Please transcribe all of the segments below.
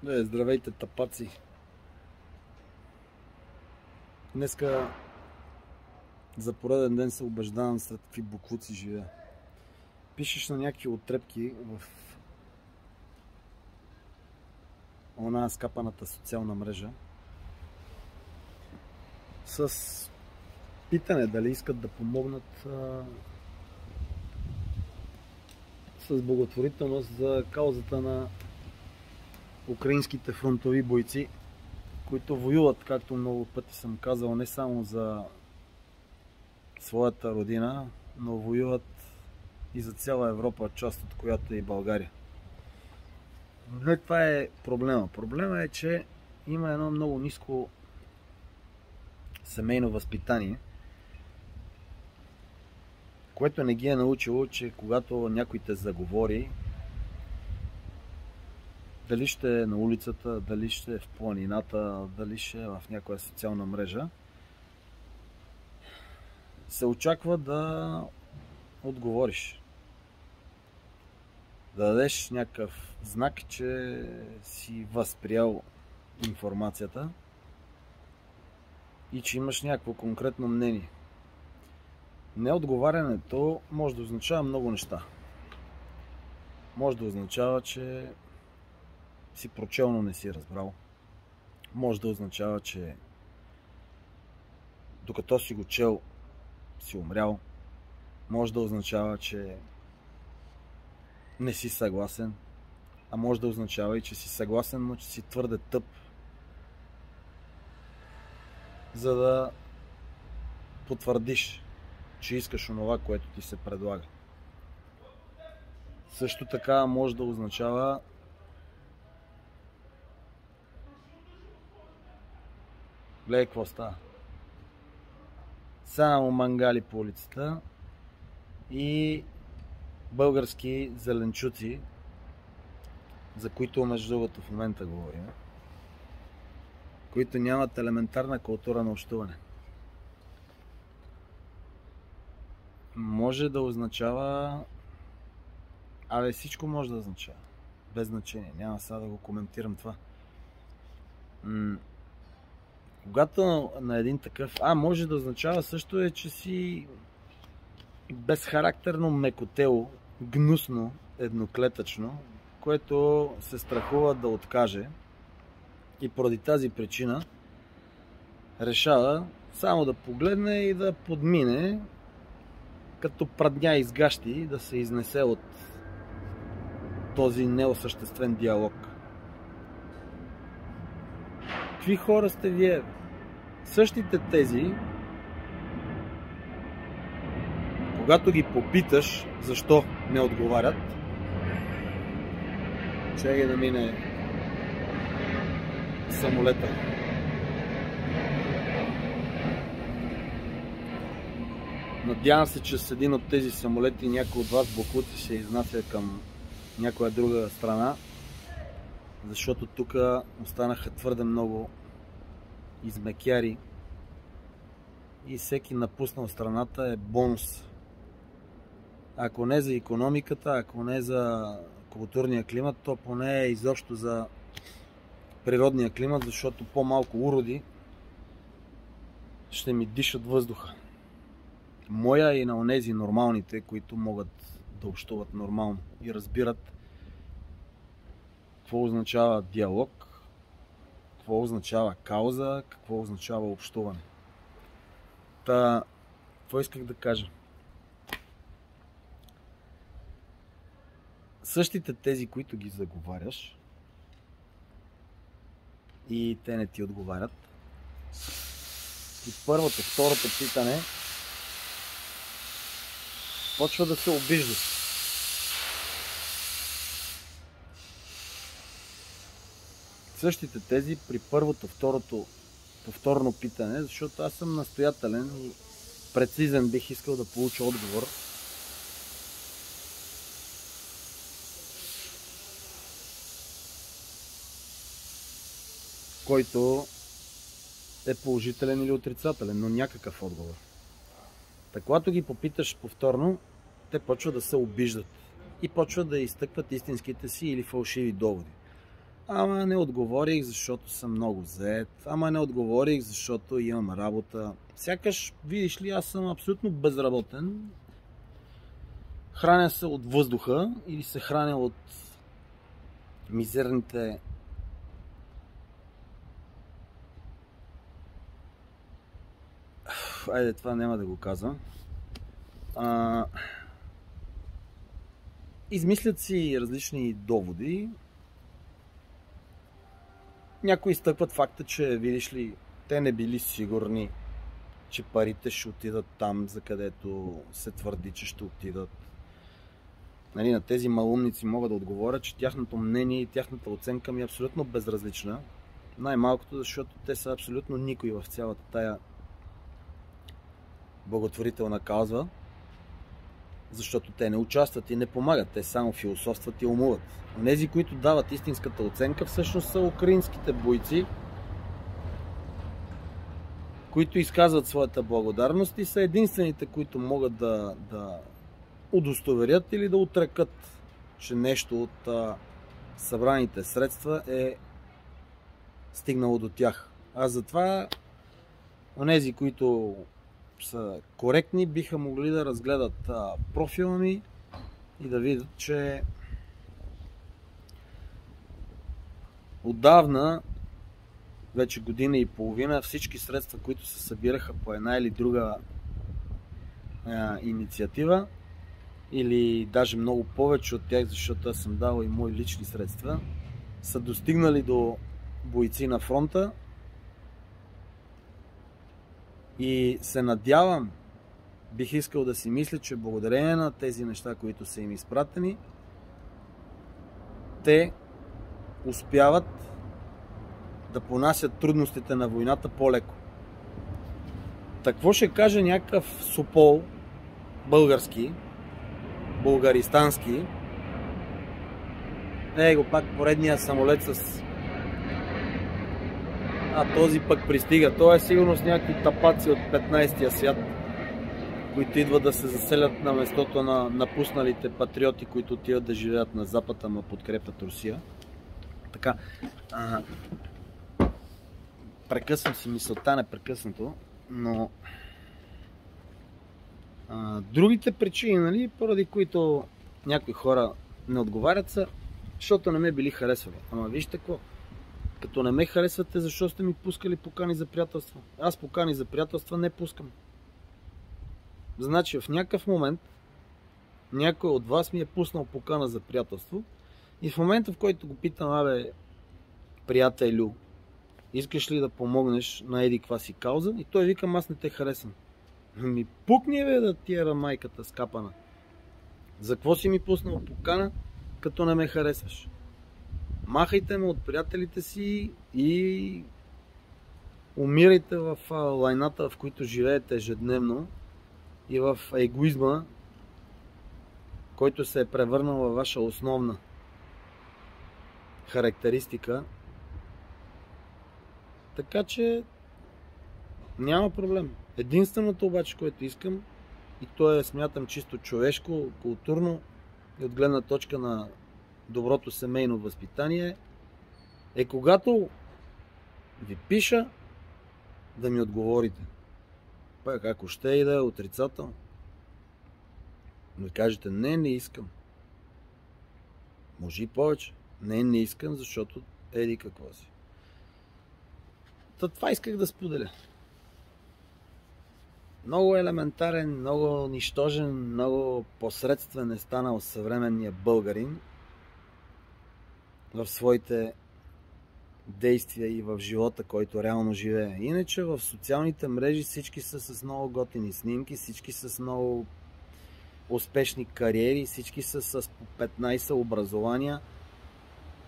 Здравейте, тапаци! Днеска за пореден ден се убеждавам след какви буклуци живея. Пишеш на някакви отрепки в она скапаната социална мрежа с питане дали искат да помогнат с благотворителност за каузата на украинските фронтови бойци, които воюват, както много пъти съм казал, не само за своята родина, но воюват и за цяла Европа, част от която е и България. Но това е проблема. Проблема е, че има едно много ниско семейно възпитание, което не ги е научило, че когато някой те заговори, дали ще е на улицата, дали ще е в планината, дали ще е в някоя социална мрежа, се очаква да отговориш. Да дадеш някакъв знак, че си възприял информацията и че имаш някакво конкретно мнение. Неотговарянето може да означава много неща. Може да означава, че си прочел, но не си разбрал. Може да означава, че докато си го чел, си умрял. Може да означава, че не си съгласен. А може да означава и, че си съгласен, но че си твърде тъп, за да потвърдиш, че искаш онова, което ти се предлага. Също така може да означава гледай какво става. Само мангали по улицата и български зеленчуци, за които между другото в момента говорим, които нямат елементарна култура на общуване. Може да означава... всичко може да означава. Без значение. Няма сега да го коментирам това. Когато на един такъв... може да означава също е, че си безхарактерно мекотело, гнусно, едноклетъчно, което се страхува да откаже и поради тази причина решава само да погледне и да подмине, като прадня изгащи, да се изнесе от този неосъществен диалог. Какви хора сте вие? Същите тези, когато ги попиташ защо не отговарят, чакай да мине самолета. Надявам се, че с един от тези самолети някой от вас боклуци се изнася към някоя друга страна, защото тук останаха твърде много измекяри и всеки напуснал страната е бонус. Ако не за икономиката, ако не за културния климат, то поне е изобщо за природния климат, защото по-малко уроди ще ми дишат въздуха. Моя и на онези нормалните, които могат да общуват нормално и разбират какво означава диалог, какво означава кауза, какво означава общуване. Какво исках да кажа? Същите тези, които ги заговаряш и те не ти отговарят, и първото, второто питане почва да се обиждат. Същите тези при първото, второто повторно питане, защото аз съм настоятелен и прецизен, бих искал да получа отговор. Който е положителен или отрицателен, но някакъв отговор. Та когато ги попиташ повторно, те почват да се обиждат и почват да изтъкват истинските си или фалшиви доводи. Ама не отговорих, защото съм много зает. Ама не отговорих, защото имам работа. Сякаш, видиш ли, аз съм абсолютно безработен. Храня се от въздуха или се храня от мизерните айде, това няма да го казвам. Измислят си различни доводи. Някои изтъкват факта, че, видиш ли, те не били сигурни, че парите ще отидат там, за където се твърди, че ще отидат. Нали, на тези малумници мога да отговоря, че тяхното мнение и тяхната оценка ми е абсолютно безразлична. Най-малкото, защото те са абсолютно никой в цялата тая благотворителна кауза, защото те не участват и не помагат, те само философстват и умуват. Онези, които дават истинската оценка, всъщност са украинските бойци, които изказват своята благодарност и са единствените, които могат да удостоверят или да отрекат, че нещо от събраните средства е стигнало до тях. А затова онези, които са коректни, биха могли да разгледат профила ми и да видят, че отдавна, вече година и половина, всички средства, които се събираха по една или друга инициатива, или даже много повече от тях, защото аз съм дал и мои лични средства, са достигнали до бойци на фронта. И се надявам, бих искал да си мисля, че благодарение на тези неща, които са им изпратени, те успяват да понасят трудностите на войната по-леко. Какво ще каже някакъв Сопол, български, българистански, го пак поредния самолет с... този пък пристига. Той е сигурно с някакви тапаци от 15-тия свят, които идват да се заселят на местото на напусналите патриоти, които отиват да живеят на Запад, ама подкрепят Русия. Така. Прекъсвам си мисълта непрекъснато, но другите причини, нали, поради които някои хора не отговарят, са, защото не ме били харесвали. Ама вижте какво, като не ме харесвате, защо сте ми пускали покани за приятелства? Аз покани за приятелства не пускам. Значи в някакъв момент някой от вас ми е пуснал покана за приятелство и в момента, в който го питам, приятелю, искаш ли да помогнеш на еди каква си кауза? И той викам, аз не те харесвам. Ми пукни да тия майката скапана. За какво си ми пуснал покана, като не ме харесваш? Махайте ме от приятелите си и умирайте в лайната, в които живеете ежедневно и в егоизма, който се е превърнал във ваша основна характеристика. Така че няма проблем. Единственото обаче, което искам, и то е, смятам, чисто човешко, културно и от гледна точка на доброто семейно възпитание, е когато ви пиша, да ми отговорите. Пак ако ще и да е отрицателно, ми кажете, не искам. Може и повече. Не искам, защото еди какво си. Това исках да споделя. Много елементарен, много нищожен, много посредствен е станал съвременния българин в своите действия и в живота, който реално живее. Иначе в социалните мрежи всички са с много готини снимки, всички са с много успешни кариери, всички са с по 15 образования.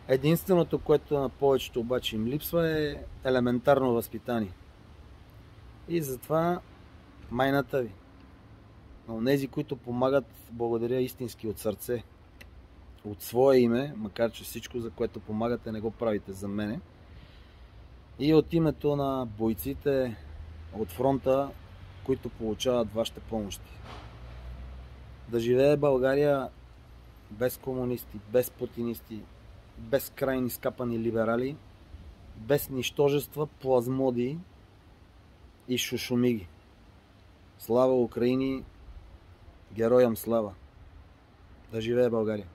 Единственото, което на повечето обаче им липсва, е елементарно възпитание. И затова майната ви, на онези, които помагат, благодаря истински от сърце, от свое име, макар че всичко, за което помагате, не го правите за мене, и от името на бойците от фронта, които получават вашите помощи. Да живее България без комунисти, без путинисти, безкрайни скапани либерали, без нищожества, плазмоди и шушумиги. Слава Украини! Героям слава! Да живее България!